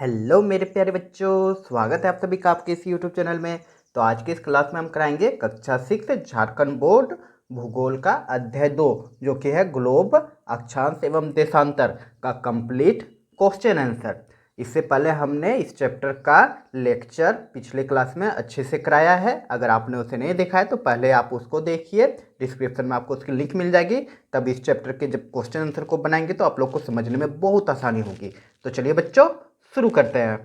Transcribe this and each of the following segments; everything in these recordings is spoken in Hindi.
हेलो मेरे प्यारे बच्चों, स्वागत है आप सभी का आपके इस यूट्यूब चैनल में। तो आज के इस क्लास में हम कराएंगे कक्षा 6 झारखंड बोर्ड भूगोल का अध्याय 2 जो कि है ग्लोब अक्षांश एवं देशांतर का कंप्लीट क्वेश्चन आंसर। इससे पहले हमने इस चैप्टर का लेक्चर पिछले क्लास में अच्छे से कराया है। अगर आपने उसे नहीं देखा है तो पहले आप उसको देखिए, डिस्क्रिप्शन में आपको उसकी लिंक मिल जाएगी। तब इस चैप्टर के जब क्वेश्चन आंसर को बनाएंगे तो आप लोग को समझने में बहुत आसानी होगी। तो चलिए बच्चों शुरू करते हैं।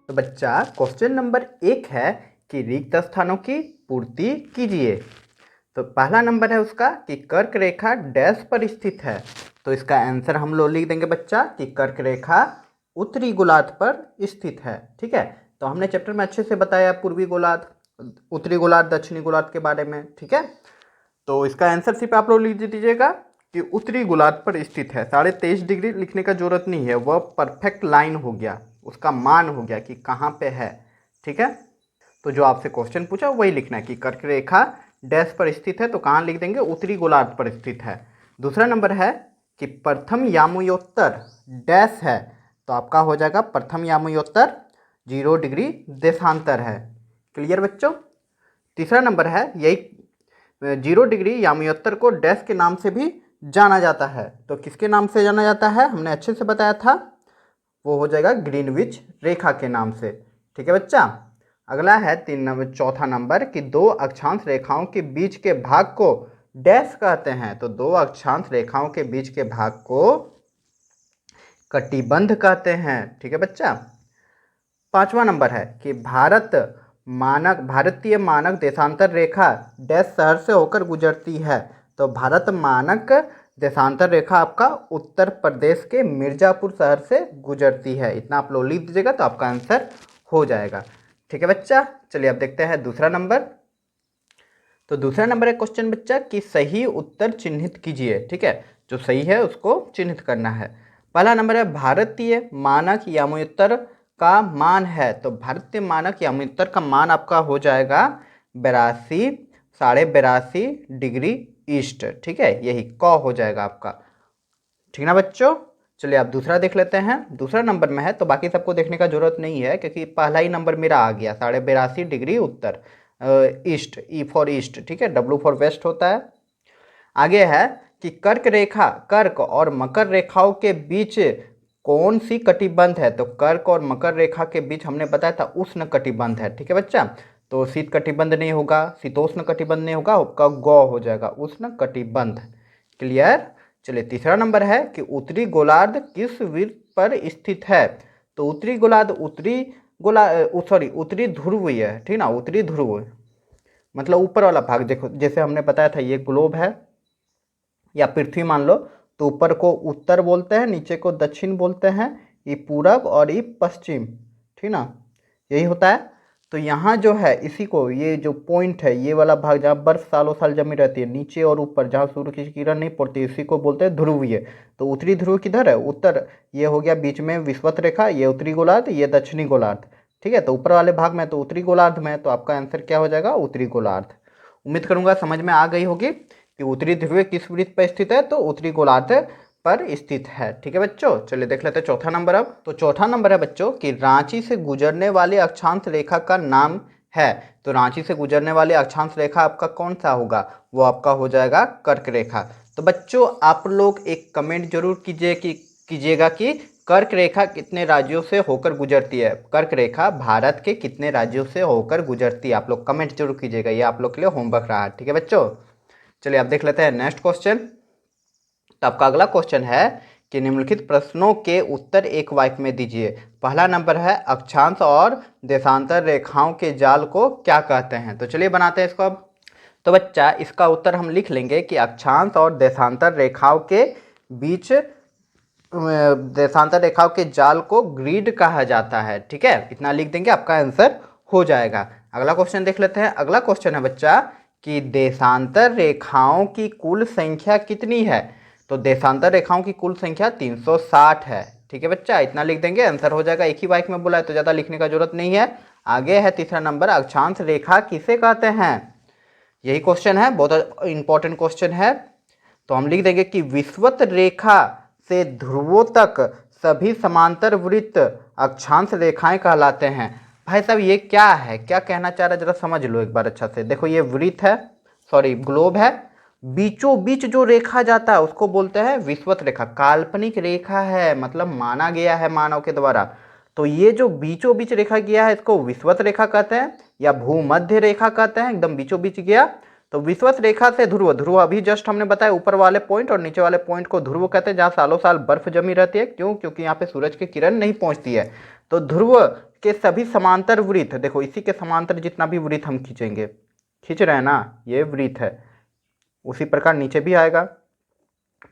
तो बच्चा क्वेश्चन नंबर 1 है कि रिक्त स्थानों की पूर्ति कीजिए। तो पहला नंबर है उसका कि कर्क रेखा डैश पर स्थित है। तो इसका आंसर हम लोग लिख देंगे बच्चा कि कर्क रेखा उत्तरी गोलार्ध पर स्थित है। ठीक है, तो हमने चैप्टर में अच्छे से बताया पूर्वी गोलार्ध, उत्तरी गोलार्ध, दक्षिणी गोलार्ध के बारे में। ठीक है, तो इसका आंसर सिर्फ आप लोग लिख दीजिएगा कि उत्तरी गोलार्ध पर स्थित है। 23.5 डिग्री लिखने का जरूरत नहीं है, वह परफेक्ट लाइन हो गया, उसका मान हो गया कि कहाँ पे है। ठीक है, तो जो आपसे क्वेश्चन पूछा वही लिखना है कि कर्क रेखा डैश पर स्थित है, तो कहाँ लिख देंगे, उत्तरी गोलार्ध पर स्थित है। दूसरा नंबर है कि प्रथम यामुयोत्तर डैश है, तो आपका हो जाएगा प्रथम यामुयोत्तर 0 डिग्री देशांतर है। क्लियर बच्चों। तीसरा नंबर है यही 0 डिग्री यामुयोत्तर को डैश के नाम से भी जाना जाता है। तो किसके नाम से जाना जाता है हमने अच्छे से बताया था, वो हो जाएगा ग्रीनविच रेखा के नाम से। ठीक है बच्चा। अगला है चौथा नंबर कि दो अक्षांश रेखाओं के बीच के भाग को डैश कहते हैं। तो दो अक्षांश रेखाओं के बीच के भाग को कटिबंध कहते हैं। ठीक है बच्चा। पांचवा नंबर है कि भारतीय मानक देशांतर रेखा डैश शहर से होकर गुजरती है। तो भारत मानक देशांतर रेखा आपका उत्तर प्रदेश के मिर्जापुर शहर से गुजरती है। इतना आप लोग लिख दीजिएगा तो आपका आंसर हो जाएगा। ठीक है बच्चा। चलिए अब देखते हैं दूसरा नंबर। तो दूसरा नंबर है क्वेश्चन बच्चा कि सही उत्तर चिन्हित कीजिए। ठीक है, जो सही है उसको चिन्हित करना है। पहला नंबर है भारतीय मानक यामुयोत्तर का मान है। तो भारतीय मानक यामुयोत्तर का मान आपका हो जाएगा 82.82 डिग्री ईस्ट। ठीक है, यही क हो जाएगा आपका। ठीक ना बच्चों। चलिए आप दूसरा देख लेते हैं। दूसरा नंबर में है तो बाकी सबको देखने का जरूरत नहीं है क्योंकि पहला ही नंबर मेरा आ गया 82.5 degree Uttar east, E for east. ठीक है, डब्ल्यू फॉर वेस्ट होता है। आगे है कि कर्क और मकर रेखाओं के बीच कौन सी कटिबंध है। तो कर्क और मकर रेखा के बीच हमने बताया था उष्ण कटिबंध है। ठीक है बच्चा, तो शीत कटिबंध नहीं होगा, शीतोष्ण कटिबंध नहीं होगा, आपका गौ हो जाएगा, उष्ण कटिबंध। क्लियर। चलिए तीसरा नंबर है कि उत्तरी गोलार्ध किस वृत्त पर स्थित है। तो उत्तरी गोलार्ध उत्तरी ध्रुव है। ठीक ना, उत्तरी ध्रुव मतलब ऊपर वाला भाग। देखो जैसे हमने बताया था ये ग्लोब है या पृथ्वी मान लो, तो ऊपर को उत्तर बोलते हैं, नीचे को दक्षिण बोलते हैं, ये पूरब और ये पश्चिम। ठीक ना, यही होता है। तो यहाँ जो है इसी को, ये जो पॉइंट है, ये वाला भाग जहाँ बर्फ सालों साल जमी रहती है, नीचे और ऊपर जहाँ सूर्य की किरण नहीं पड़ती, इसी को बोलते हैं ध्रुवीय। तो उत्तरी ध्रुव किधर है, उत्तर, ये हो गया बीच में विषुवत रेखा, ये उत्तरी गोलार्ध, ये दक्षिणी गोलार्ध। ठीक है, तो ऊपर वाले भाग में तो उत्तरी गोलार्ध में, तो आपका आंसर क्या हो जाएगा, उत्तरी गोलार्ध। उम्मीद करूंगा समझ में आ गई होगी कि उत्तरी ध्रुव किस वृत्त पर स्थित है, तो उत्तरी गोलार्ध पर स्थित है। ठीक है बच्चों। चलिए देख लेते हैं चौथा नंबर। अब तो चौथा नंबर है बच्चों कि रांची से गुजरने वाले अक्षांश रेखा का नाम है। तो रांची से गुजरने वाले अक्षांश रेखा आपका कौन सा होगा, वो आपका हो जाएगा कर्क रेखा। तो बच्चों आप लोग एक कमेंट जरूर कीजिएगा कि कर्क रेखा कितने राज्यों से होकर गुजरती है। कर्क रेखा भारत के कितने राज्यों से होकर गुजरती है, आप लोग कमेंट जरूर कीजिएगा, ये आप लोग के लिए होमवर्क रहा। ठीक है बच्चों। चलिए आप देख लेते हैं नेक्स्ट क्वेश्चन। तो आपका अगला क्वेश्चन है कि निम्नलिखित प्रश्नों के उत्तर एक वाक्य में दीजिए। पहला नंबर है अक्षांश और देशांतर रेखाओं के जाल को क्या कहते हैं। तो चलिए बनाते हैं इसको अब। तो बच्चा इसका उत्तर हम लिख लेंगे कि अक्षांश और देशांतर रेखाओं के बीच देशांतर रेखाओं के जाल को ग्रिड कहा जाता है। ठीक है, इतना लिख देंगे, आपका आंसर हो जाएगा। अगला क्वेश्चन देख लेते हैं। अगला क्वेश्चन है बच्चा कि देशांतर रेखाओं की कुल संख्या कितनी है। तो देशांतर रेखाओं की कुल संख्या 360 है। ठीक है बच्चा, इतना लिख देंगे, आंसर हो जाएगा। एक ही वाक्य में बोला है तो ज़्यादा लिखने का जरूरत नहीं है। आगे है तीसरा नंबर, अक्षांश रेखा किसे कहते हैं। यही क्वेश्चन है, बहुत इंपॉर्टेंट क्वेश्चन है। तो हम लिख देंगे कि विषुवत रेखा से ध्रुवों तक सभी समांतर वृत्त अक्षांश रेखाएं कहलाते हैं। भाई साहब ये क्या है, क्या कहना चाह रहा है, जरा समझ लो एक बार अच्छा से। देखो ये वृत्त है, सॉरी ग्लोब है, बीचों बीच जो रेखा जाता है उसको बोलते हैं विषुवत रेखा। काल्पनिक रेखा है, मतलब माना गया है मानव के द्वारा। तो ये जो बीचों बीच रेखा गया है इसको विषुवत रेखा कहते हैं या भूमध्य रेखा कहते हैं, एकदम बीचों बीच गया। तो विषुवत रेखा से ध्रुव, ध्रुव अभी जस्ट हमने बताया ऊपर वाले पॉइंट और नीचे वाले पॉइंट को ध्रुव कहते हैं, जहाँ सालों साल बर्फ जमी रहती है। क्यों? क्योंकि यहाँ पे सूरज की किरण नहीं पहुंचती है। तो ध्रुव के सभी समांतर वृत्त, देखो इसी के समांतर जितना भी वृत्त हम खींचेंगे, खींच रहे हैं ना, ये वृत्त है, उसी प्रकार नीचे भी आएगा।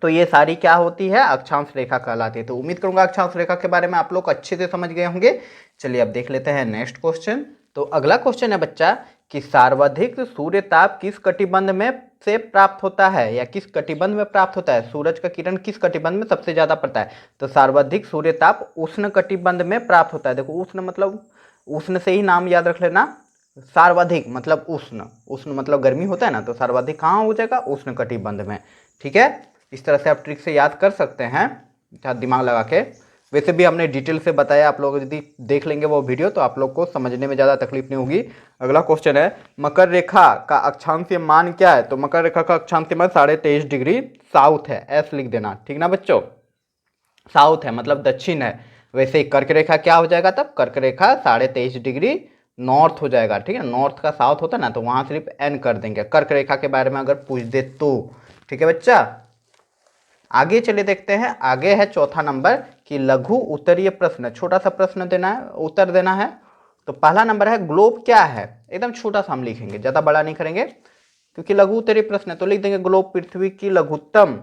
तो ये सारी क्या होती है, अक्षांश रेखा कहलाती है। तो उम्मीद करूंगा अक्षांश रेखा के बारे में आप लोग अच्छे से समझ गए होंगे। चलिए अब देख लेते हैं नेक्स्ट क्वेश्चन। तो अगला क्वेश्चन है बच्चा कि सर्वाधिक सूर्य ताप किस कटिबंध में से प्राप्त होता है, या किस कटिबंध में प्राप्त होता है, सूरज का किरण किस कटिबंध में सबसे ज्यादा पड़ता है। तो सर्वाधिक सूर्य ताप उष्ण कटिबंध में प्राप्त होता है। देखो उष्ण मतलब, उष्ण से ही नाम याद रख लेना, सर्वाधिक मतलब उष्ण, उष्ण मतलब गर्मी होता है ना, तो सर्वाधिक कहाँ हो जाएगा, उष्ण कटिबंध में। ठीक है, इस तरह से आप ट्रिक से याद कर सकते हैं, दिमाग लगा के। वैसे भी हमने डिटेल से बताया, आप लोग यदि देख लेंगे वो वीडियो तो आप लोग को समझने में ज़्यादा तकलीफ नहीं होगी। अगला क्वेश्चन है मकर रेखा का अक्षांशीय मान क्या है। तो मकर रेखा का अक्षांशीय मान 23.5 डिग्री साउथ है, एस लिख देना, ठीक ना बच्चों। साउथ है मतलब दक्षिण है। वैसे ही कर्क रेखा क्या हो जाएगा, तब कर्क रेखा 23.5 डिग्री नॉर्थ हो जाएगा। ठीक है, नॉर्थ का साउथ होता है ना, तो वहां सिर्फ एन कर देंगे कर्क रेखा के बारे में अगर पूछ दे तो। ठीक है बच्चा, आगे चले देखते हैं। आगे है चौथा नंबर कि लघु उत्तरीय प्रश्न, छोटा सा प्रश्न देना है, उत्तर देना है। तो पहला नंबर है ग्लोब क्या है, एकदम छोटा सा हम लिखेंगे, ज्यादा बड़ा नहीं करेंगे क्योंकि लघु उत्तरीय प्रश्न है। तो लिख देंगे ग्लोब पृथ्वी की लघुत्तम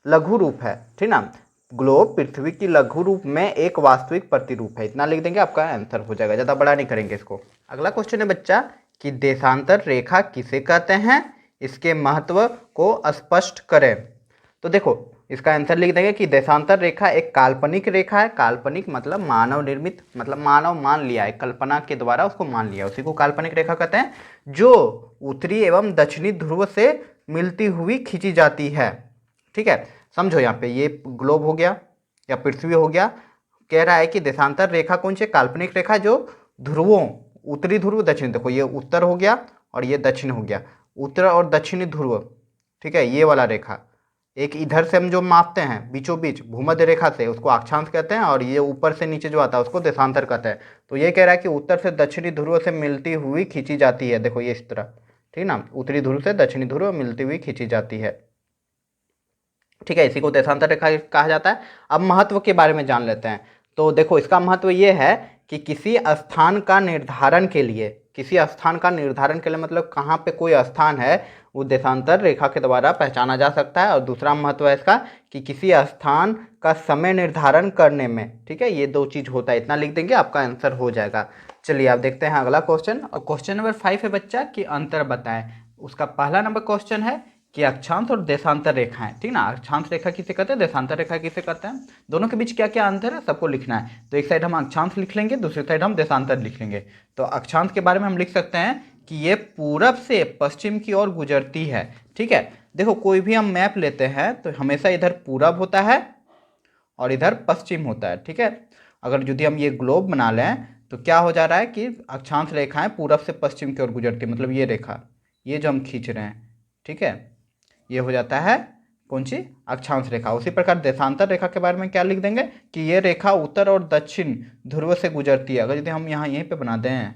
लघु रूप है। ठीक ना, ग्लोब पृथ्वी की लघु रूप में एक वास्तविक प्रतिरूप है, इतना लिख देंगे, आपका आंसर हो जाएगा, ज्यादा बड़ा नहीं करेंगे इसको। अगला क्वेश्चन है बच्चा कि देशांतर रेखा किसे कहते हैं, इसके महत्व को स्पष्ट करें। तो देखो इसका आंसर लिख देंगे कि देशांतर रेखा एक काल्पनिक रेखा है। काल्पनिक मतलब मानव निर्मित, मतलब मानव मान लिया है, कल्पना के द्वारा उसको मान लिया, उसी को काल्पनिक रेखा कहते हैं, जो उत्तरी एवं दक्षिणी ध्रुव से मिलती हुई खींची जाती है। ठीक है, समझो यहाँ पे ये ग्लोब हो गया या पृथ्वी हो गया, कह रहा है कि देशांतर रेखा कौन सी, काल्पनिक रेखा जो ध्रुवों, उत्तरी ध्रुव दक्षिणी, देखो ये उत्तर हो गया और ये दक्षिण हो गया, उत्तर और दक्षिणी ध्रुव। ठीक है, ये वाला रेखा एक इधर से हम जो मापते हैं बीचों बीच भूमध्य रेखा से, उसको अक्षांश कहते हैं, और ये ऊपर से नीचे जो आता है उसको देशांतर कहते हैं। तो ये कह रहा है कि उत्तर से दक्षिणी ध्रुव से मिलती हुई खींची जाती है, देखो ये इस तरह, ठीक ना, उत्तरी ध्रुव से दक्षिणी ध्रुव मिलती हुई खींची जाती है। ठीक है, इसी को देशांतर रेखा कहा जाता है। अब महत्व के बारे में जान लेते हैं। तो देखो इसका महत्व ये है कि किसी स्थान का निर्धारण के लिए, किसी स्थान का निर्धारण के लिए मतलब कहाँ पे कोई स्थान है वो देशांतर रेखा के द्वारा पहचाना जा सकता है। और दूसरा महत्व है इसका कि किसी स्थान का समय निर्धारण करने में। ठीक है, ये दो चीज होता है, इतना लिख देंगे, आपका आंसर हो जाएगा। चलिए आप देखते हैं अगला क्वेश्चन। और क्वेश्चन नंबर 5 है बच्चा कि अंतर बताएं। उसका पहला नंबर क्वेश्चन है कि अक्षांश और देशांतर रेखाएं। ठीक ना, अक्षांश रेखा किसे कहते हैं, देशांतर रेखा किसे कहते हैं, दोनों के बीच क्या क्या अंतर है सबको लिखना है। तो एक साइड हम अक्षांश लिख लेंगे, दूसरी साइड हम देशांतर लिख लेंगे। तो अक्षांश के बारे में हम लिख सकते हैं कि ये पूरब से पश्चिम की ओर गुजरती है। ठीक है, देखो कोई भी हम मैप लेते हैं तो हमेशा इधर पूरब होता है और इधर पश्चिम होता है। ठीक है, अगर यदि हम ये ग्लोब बना लें तो क्या हो जा रहा है कि अक्षांश रेखाएं पूरब से पश्चिम की ओर गुजरती है, मतलब ये रेखा, ये जो हम खींच रहे हैं, ठीक है, ये हो जाता है कौन सी, अक्षांश रेखा। उसी प्रकार देशांतर रेखा के बारे में क्या लिख देंगे कि ये रेखा उत्तर और दक्षिण ध्रुव से गुजरती है। अगर यदि हम यहाँ यहीं पे बना दें,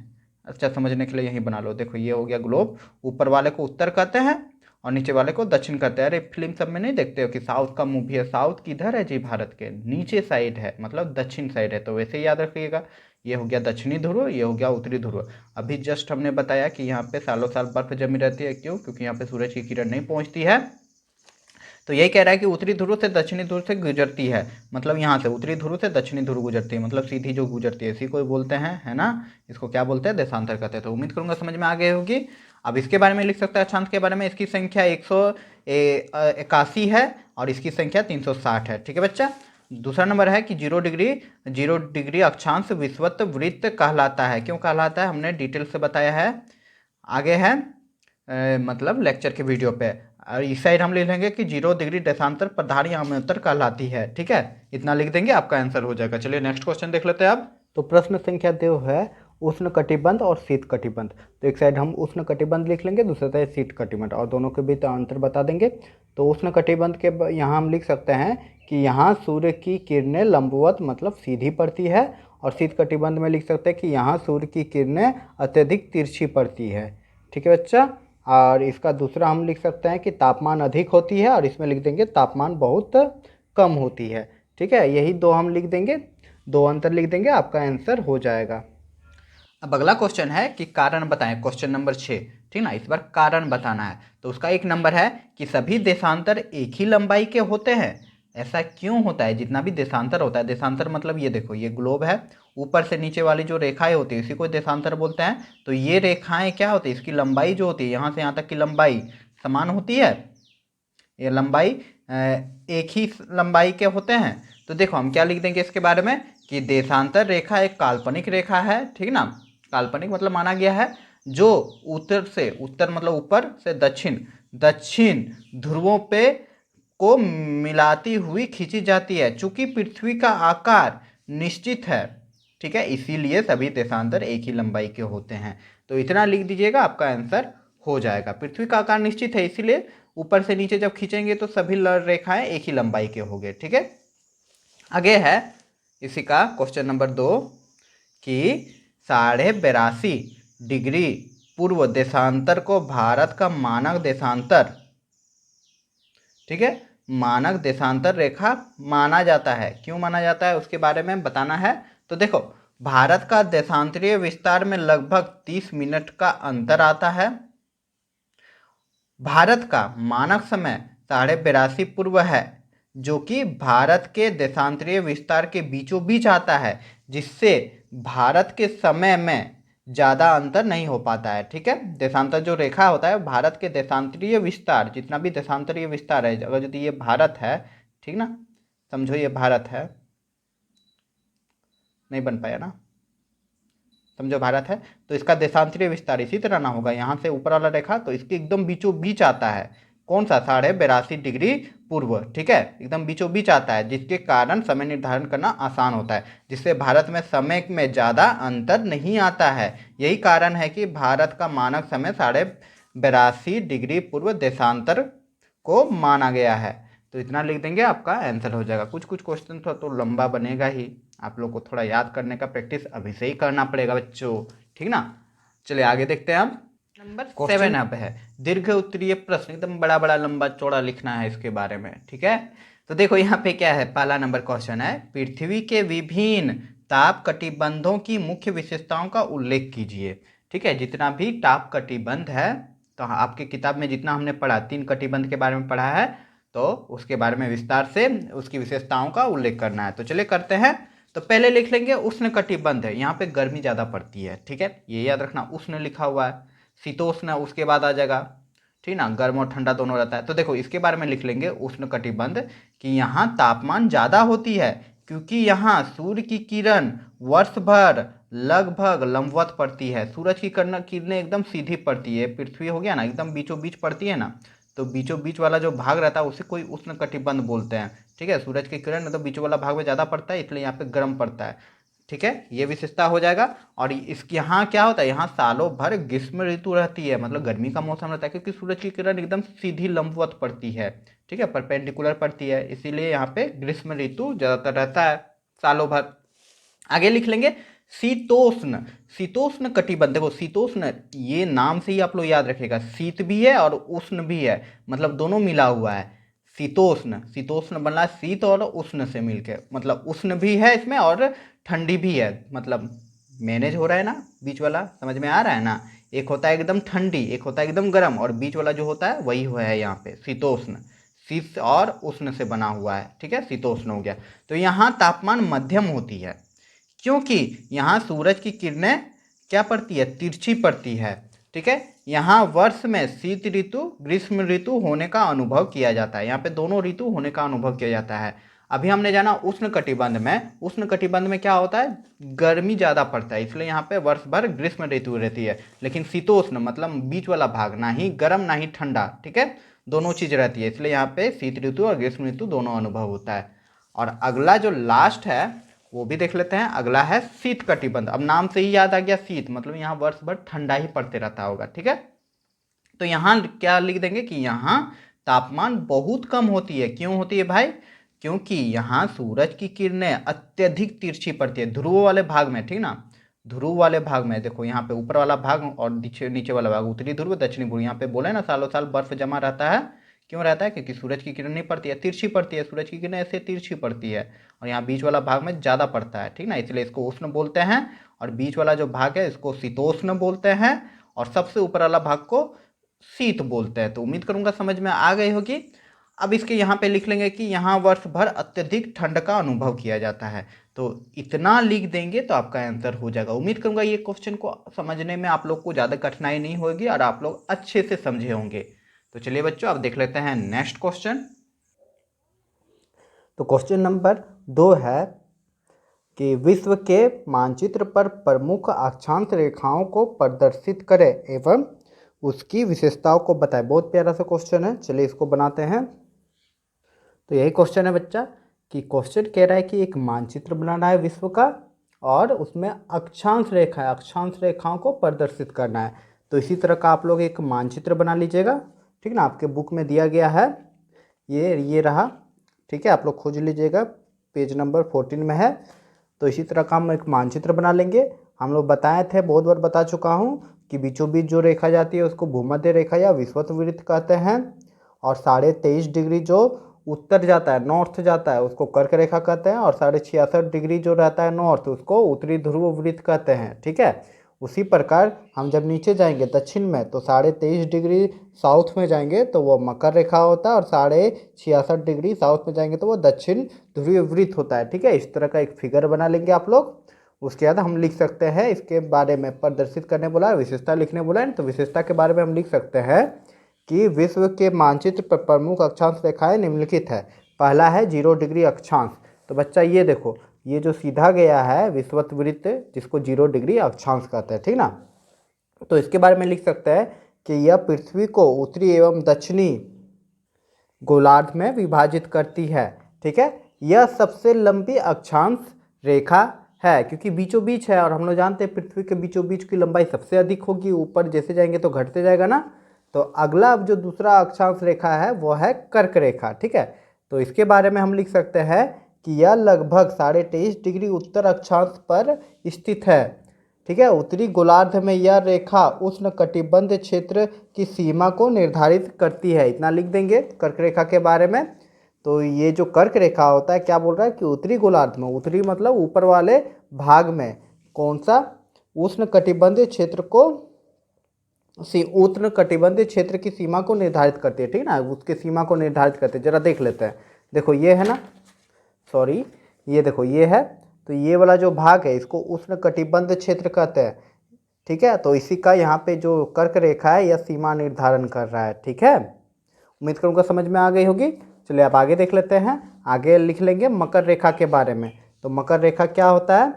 अच्छा समझने के लिए यहीं बना लो, देखो ये हो गया ग्लोब, ऊपर वाले को उत्तर कहते हैं और नीचे वाले को दक्षिण कहते हैं। अरे फिल्म सब में नहीं देखते हो कि साउथ का मूवी है, साउथ किधर है जी, भारत के नीचे साइड है, मतलब दक्षिण साइड है, तो वैसे ही याद रखिएगा। ये हो गया दक्षिणी ध्रुव, ये हो गया उत्तरी ध्रुव। अभी जस्ट हमने बताया कि यहाँ पे सालों साल बर्फ जमी रहती है, क्यों, क्योंकि यहाँ पे सूरज की किरण नहीं पहुँचती है। तो यही कह रहा है कि उत्तरी ध्रुव से दक्षिणी ध्रुव से गुजरती है, मतलब यहाँ से उत्तरी ध्रुव से दक्षिणी ध्रुव गुजरती है, मतलब सीधी जो गुजरती है, इसी को बोलते हैं, है ना, इसको क्या बोलते हैं, देशांतर कहते हैं। तो उम्मीद करूंगा समझ में आ गई होगी। अब इसके बारे में लिख सकते हैं अक्षांश के बारे में, इसकी संख्या 181 है और इसकी संख्या 360 है। ठीक है बच्चा। दूसरा नंबर है कि 0 डिग्री अक्षांश विषुवत वृत्त कहलाता है। क्यों कहलाता है, हमने डिटेल से बताया है, आगे है मतलब लेक्चर के वीडियो पे। और इस साइड हम लिख लेंगे कि 0 डिग्री देशांतर प्रधान या अमोत्तर कहलाती है। ठीक है, इतना लिख देंगे, आपका आंसर हो जाएगा। चलिए नेक्स्ट क्वेश्चन देख लेते हैं अब। तो प्रश्न संख्या 2 है उष्ण कटिबंध और शीत कटिबंध। तो एक साइड हम उष्ण कटिबंध लिख लेंगे, दूसरे साइड शीत कटिबंध, और दोनों के बीच अंतर बता देंगे। तो उष्ण कटिबंध के यहाँ हम लिख सकते हैं कि यहाँ सूर्य की किरणें लंबवत मतलब सीधी पड़ती है, और शीत कटिबंध में लिख सकते हैं कि यहाँ सूर्य की किरणें अत्यधिक तिरछी पड़ती है। ठीक है बच्चा। और इसका दूसरा हम लिख सकते हैं कि तापमान अधिक होती है, और इसमें लिख देंगे तापमान बहुत कम होती है। ठीक है, यही दो हम लिख देंगे, दो अंतर लिख देंगे, आपका आंसर हो जाएगा। अब अगला क्वेश्चन है कि कारण बताएं, क्वेश्चन नंबर 6। ठीक ना, इस बार कारण बताना है। तो उसका एक नंबर है कि सभी देशांतर एक ही लंबाई के होते हैं। ऐसा क्यों होता है? जितना भी देशांतर होता है, देशांतर मतलब ये देखो, ये ग्लोब है, ऊपर से नीचे वाली जो रेखाएं होती है इसी को देशांतर बोलते हैं। तो ये रेखाएं क्या होती है, इसकी लंबाई जो होती है यहाँ से यहाँ तक की लंबाई समान होती है। ये लंबाई एक ही लंबाई के होते हैं। तो देखो हम क्या लिख देंगे इसके बारे में कि देशांतर रेखा एक काल्पनिक रेखा है। ठीक ना, काल्पनिक मतलब माना गया है जो उत्तर से, उत्तर मतलब ऊपर से दक्षिण, दक्षिण ध्रुवों पे को मिलाती हुई खींची जाती है। चूंकि पृथ्वी का आकार निश्चित है, ठीक है, इसीलिए सभी देशांतर एक ही लंबाई के होते हैं। तो इतना लिख दीजिएगा, आपका आंसर हो जाएगा। पृथ्वी का आकार निश्चित है, इसीलिए ऊपर से नीचे जब खींचेंगे तो सभी रेखाएं एक ही लंबाई के होंगे। ठीक है, आगे है इसी का क्वेश्चन नंबर 2 कि 82.5 डिग्री पूर्व देशांतर को भारत का मानक देशांतर, ठीक है, मानक देशांतर रेखा माना जाता है। क्यों माना जाता है उसके बारे में बताना है। तो देखो, भारत का देशांतरीय विस्तार में लगभग 30 मिनट का अंतर आता है। भारत का मानक समय 82.5 पूर्व है, जो कि भारत के देशांतरीय विस्तार के बीचों बीच आता है, जिससे भारत के समय में ज़्यादा अंतर नहीं हो पाता है। ठीक है, देशांतर जो रेखा होता है, भारत के देशांतरीय विस्तार, जितना भी देशांतरीय विस्तार है, अगर यदि ये भारत है, ठीक ना, समझो ये भारत है, नहीं बन पाया ना, समझो भारत है, तो इसका देशांतरीय विस्तार इसी तरह ना होगा, यहाँ से ऊपर वाला रेखा तो इसके एकदम बीचों बीच आता है। कौन सा? 82.5 डिग्री पूर्व। ठीक है, एकदम बीचों बीच आता है, जिसके कारण समय निर्धारण करना आसान होता है, जिससे भारत में समय में ज़्यादा अंतर नहीं आता है। यही कारण है कि भारत का मानक समय 82.5 डिग्री पूर्व देशांतर को माना गया है। तो इतना लिख देंगे, आपका आंसर हो जाएगा। कुछ कुछ क्वेश्चन तो लंबा बनेगा ही, आप लोग को थोड़ा याद करने का प्रैक्टिस अभी से ही करना पड़ेगा बच्चों। ठीक ना, चलिए आगे देखते हैं। अब नंबर 7 अब है दीर्घ उत्तरीय प्रश्न, एकदम बड़ा बड़ा लंबा चौड़ा लिखना है इसके बारे में। ठीक है, तो देखो यहाँ पे क्या है, पहला नंबर क्वेश्चन है पृथ्वी के विभिन्न ताप कटिबंधों की मुख्य विशेषताओं का उल्लेख कीजिए। ठीक है, जितना भी ताप कटिबंध है, तो आपकी किताब में जितना हमने पढ़ा, 3 कटिबंध के बारे में पढ़ा है, तो उसके बारे में विस्तार से उसकी विशेषताओं का उल्लेख करना है। तो चलिए करते हैं। तो पहले लिख लेंगे उष्ण कटिबंध है, यहाँ पे गर्मी ज़्यादा पड़ती है। ठीक है, ये याद रखना, उष्ण लिखा हुआ है, शीतोष्ण उसके बाद आ जाएगा। ठीक ना, गर्म और ठंडा दोनों रहता है। तो देखो इसके बारे में लिख लेंगे उष्ण कटिबंध कि यहाँ तापमान ज़्यादा होती है, क्योंकि यहाँ सूर्य की किरण वर्ष भर लगभग लंबवत पड़ती है। सूरज की किरणें एकदम सीधी पड़ती है, पृथ्वी हो गया ना, एकदम बीचों बीच पड़ती है ना, तो बीचों बीच वाला जो भाग रहता है उसे कोई उष्ण कटिबंध बोलते हैं। ठीक है, सूरज की किरण तो बीचों वाला भाग में ज़्यादा पड़ता है, इसलिए यहाँ पे गर्म पड़ता है। ठीक है, ये विशेषता हो जाएगा। और इसके यहाँ क्या होता है, यहाँ सालों भर ग्रीष्म ऋतु रहती है, मतलब गर्मी का मौसम रहता है, क्योंकि सूरज की किरण एकदम सीधी लंबवत पड़ती है। ठीक है, परपेंडिकुलर पड़ती है, इसीलिए यहाँ पे ग्रीष्म ऋतु ज़्यादातर रहता है सालों भर। आगे लिख लेंगे शीतोष्ण, शीतोष्ण कटिबंध। देखो शीतोष्ण ये नाम से ही आप लोग याद रखिएगा, शीत भी है और उष्ण भी है, मतलब दोनों मिला हुआ है। शीतोष्ण, शीतोष्ण बनना शीत और उष्ण से मिलके, मतलब उष्ण भी है इसमें और ठंडी भी है, मतलब मैनेज हो रहा है ना, बीच वाला समझ में आ रहा है ना। एक होता है एकदम ठंडी, एक होता है एकदम गर्म, और बीच वाला जो होता है वही हुआ है यहाँ पे शीतोष्ण, शीत और उष्ण से बना हुआ है। ठीक है, शीतोष्ण हो गया। तो यहाँ तापमान मध्यम होती है, क्योंकि यहाँ सूरज की किरणें क्या पड़ती है, तिरछी पड़ती है। ठीक है, यहाँ वर्ष में शीत ऋतु ग्रीष्म ऋतु होने का अनुभव किया जाता है, यहाँ पे दोनों ऋतु होने का अनुभव किया जाता है। अभी हमने जाना उष्ण कटिबंध में, उष्ण कटिबंध में क्या होता है, गर्मी ज़्यादा पड़ता है, इसलिए यहाँ पे वर्ष भर ग्रीष्म ऋतु रहती है। लेकिन शीतोष्ण मतलब बीच वाला भाग, ना ही गर्म ना ही ठंडा। ठीक है, दोनों चीज़ रहती है, इसलिए यहाँ पे शीत ऋतु और ग्रीष्म ऋतु दोनों अनुभव होता है। और अगला जो लास्ट है वो भी देख लेते हैं। अगला है शीत कटिबंध। अब नाम से ही याद आ गया शीत, मतलब यहाँ वर्ष भर ठंडा ही पड़ते रहता होगा, ठीक है। तो यहाँ क्या लिख देंगे कि यहाँ तापमान बहुत कम होती है। क्यों होती है भाई? क्योंकि यहाँ सूरज की किरणें अत्यधिक तिरछी पड़ती है ध्रुव वाले भाग में, ठीक ना। ध्रुव वाले भाग में देखो, यहाँ पे ऊपर वाला भाग और नीचे नीचे वाला भाग, उत्तरी ध्रुव दक्षिणी ध्रुव। यहाँ पे बोले ना सालों साल बर्फ जमा रहता है। क्यों रहता है? क्योंकि सूरज की किरण नहीं पड़ती है, तिरछी पड़ती है। सूरज की किरण ऐसे तिरछी पड़ती है और यहाँ बीच वाला भाग में ज़्यादा पड़ता है, ठीक ना। इसलिए इसको उष्ण बोलते हैं और बीच वाला जो भाग है इसको शीतोष्ण बोलते हैं और सबसे ऊपर वाला भाग को शीत बोलते हैं। तो उम्मीद करूंगा समझ में आ गई होगी। अब इसके यहाँ पे लिख लेंगे कि यहाँ वर्ष भर अत्यधिक ठंड का अनुभव किया जाता है। तो इतना लिख देंगे तो आपका आंसर हो जाएगा। उम्मीद करूंगा ये क्वेश्चन को समझने में आप लोग को ज़्यादा कठिनाई नहीं होगी और आप लोग अच्छे से समझे होंगे। तो चलिए बच्चों, अब देख लेते हैं नेक्स्ट क्वेश्चन। तो क्वेश्चन नंबर 2 है कि विश्व के मानचित्र पर प्रमुख अक्षांश रेखाओं को प्रदर्शित करें एवं उसकी विशेषताओं को बताएं। बहुत प्यारा सा क्वेश्चन है, चलिए इसको बनाते हैं। तो यही क्वेश्चन है बच्चा कि क्वेश्चन कह रहा है कि एक मानचित्र बनाना है विश्व का और उसमें अक्षांश रेखा है, अक्षांश रेखाओं को प्रदर्शित करना है। तो इसी तरह का आप लोग एक मानचित्र बना लीजिएगा, ठीक ना। आपके बुक में दिया गया है, ये रहा, ठीक है। आप लोग खोज लीजिएगा, पेज नंबर 14 में है। तो इसी तरह का हम एक मानचित्र बना लेंगे। हम लोग बताए थे, बहुत बार बता चुका हूँ कि बीचों बीच जो रेखा जाती है उसको भूमध्य रेखा या विषुवत कहते हैं और 23.5 डिग्री जो उत्तर जाता है, नॉर्थ जाता है, उसको कर्क रेखा कहते हैं और 66.5 डिग्री जो रहता है नॉर्थ, उसको उत्तरी ध्रुव वृत्त कहते हैं, ठीक है। उसी प्रकार हम जब नीचे जाएंगे दक्षिण में तो 23.5 डिग्री साउथ में जाएंगे तो वो मकर रेखा होता है और 66.5 डिग्री साउथ में जाएंगे तो वो दक्षिण ध्रुवीय वृत्त होता है, ठीक है। इस तरह का एक फिगर बना लेंगे आप लोग। उसके बाद हम लिख सकते हैं इसके बारे में, प्रदर्शित करने बोला है, विशेषता लिखने बोला है, तो विशेषता के बारे में हम लिख सकते हैं कि विश्व के मानचित्र पर प्रमुख अक्षांश रेखाएं निम्नलिखित है। पहला है 0 डिग्री अक्षांश। तो बच्चा ये देखो, ये जो सीधा गया है विषुवत वृत्त जिसको 0 डिग्री अक्षांश कहते हैं, ठीक ना। तो इसके बारे में लिख सकते हैं कि यह पृथ्वी को उत्तरी एवं दक्षिणी गोलार्ध में विभाजित करती है, ठीक है। यह सबसे लंबी अक्षांश रेखा है क्योंकि बीचों बीच है और हम लोग जानते हैं पृथ्वी के बीचों बीच की लंबाई सबसे अधिक होगी, ऊपर जैसे जाएंगे तो घटते जाएगा ना। तो अगला अब जो दूसरा अक्षांश रेखा है वो है कर्क रेखा, ठीक है। तो इसके बारे में हम लिख सकते हैं कि यह लगभग 23.5 डिग्री उत्तर अक्षांश पर स्थित है, ठीक है। उत्तरी गोलार्ध में यह रेखा उष्ण कटिबंध क्षेत्र की सीमा को निर्धारित करती है। इतना लिख देंगे कर्क रेखा के बारे में। तो ये जो कर्क रेखा होता है क्या बोल रहा है कि उत्तरी गोलार्ध में, उत्तरी मतलब ऊपर वाले भाग में, कौन सा? उष्ण कटिबंधीय क्षेत्र को, उष्ण कटिबंधीय क्षेत्र की सीमा को निर्धारित करती है, ठीक ना। उसके सीमा को निर्धारित करते हैं, जरा देख लेते हैं। देखो ये है ना, सॉरी ये देखो ये है, तो ये वाला जो भाग है इसको उष्ण कटिबंध क्षेत्र कहते हैं, ठीक है। तो इसी का यहाँ पे जो कर्क रेखा है यह सीमा निर्धारण कर रहा है, ठीक है। उम्मीद करूँगा समझ में आ गई होगी। चलिए आप आगे देख लेते हैं। आगे लिख लेंगे मकर रेखा के बारे में। तो मकर रेखा क्या होता है?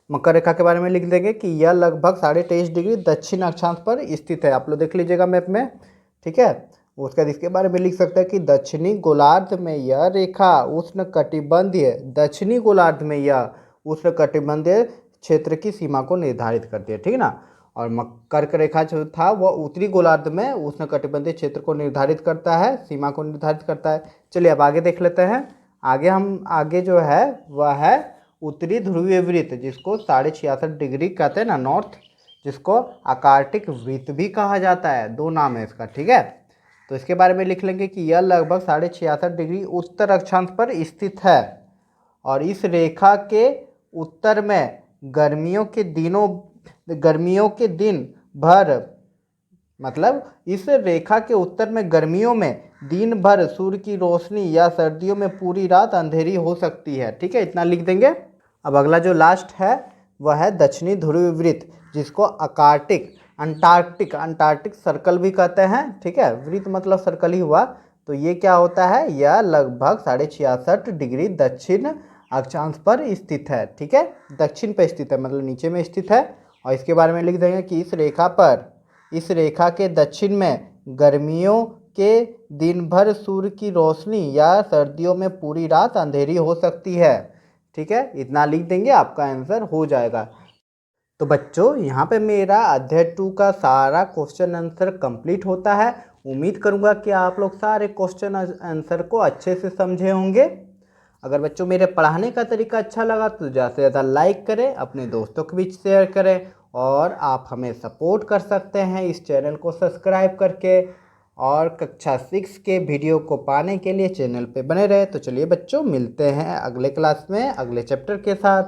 मकर रेखा के बारे में लिख देंगे कि यह लगभग 23.5 डिग्री दक्षिण अक्षांश पर स्थित है। आप लोग देख लीजिएगा मैप में, ठीक है। उसके बाद इसके बारे में लिख सकते हैं कि दक्षिणी गोलार्ध में यह रेखा उष्ण कटिबंधीय, दक्षिणी गोलार्ध में यह उष्ण कटिबंधीय क्षेत्र की सीमा को निर्धारित करती है, ठीक है ना। और कर्क रेखा जो था वह उत्तरी गोलार्ध में उष्ण कटिबंधीय क्षेत्र को निर्धारित करता है, सीमा को निर्धारित करता है। चलिए अब आगे देख लेते हैं। आगे जो है वह है उत्तरी ध्रुवीय वृत्त, जिसको 66.5 डिग्री कहते हैं ना, नॉर्थ, जिसको आर्कटिक वृत्त भी कहा जाता है। दो नाम है इसका, ठीक है। तो इसके बारे में लिख लेंगे कि यह लगभग 66.5 डिग्री उत्तर अक्षांश पर स्थित है और इस रेखा के उत्तर में गर्मियों के दिन भर, मतलब इस रेखा के उत्तर में गर्मियों में दिन भर सूर्य की रोशनी या सर्दियों में पूरी रात अंधेरी हो सकती है, ठीक है। इतना लिख देंगे। अब अगला जो लास्ट है वह है दक्षिणी ध्रुवीय वृत्त, जिसको अंटार्कटिक सर्कल भी कहते हैं, ठीक है। वृत्त मतलब सर्कल ही हुआ। तो ये क्या होता है? यह लगभग 66.5 डिग्री दक्षिण अक्षांश पर स्थित है, ठीक है। दक्षिण पर स्थित है मतलब नीचे में स्थित है। और इसके बारे में लिख देंगे कि इस रेखा के दक्षिण में गर्मियों के दिन भर सूर्य की रोशनी या सर्दियों में पूरी रात अंधेरी हो सकती है। ठीक है, इतना लिख देंगे, आपका आंसर हो जाएगा। तो बच्चों यहाँ पे मेरा अध्याय 2 का सारा क्वेश्चन आंसर कंप्लीट होता है। उम्मीद करूँगा कि आप लोग सारे क्वेश्चन आंसर को अच्छे से समझे होंगे। अगर बच्चों मेरे पढ़ाने का तरीका अच्छा लगा तो ज़्यादा से ज़्यादा लाइक करें, अपने दोस्तों के बीच शेयर करें, और आप हमें सपोर्ट कर सकते हैं इस चैनल को सब्सक्राइब करके। और कक्षा 6 के वीडियो को पाने के लिए चैनल पे बने रहे। तो चलिए बच्चों, मिलते हैं अगले क्लास में अगले चैप्टर के साथ।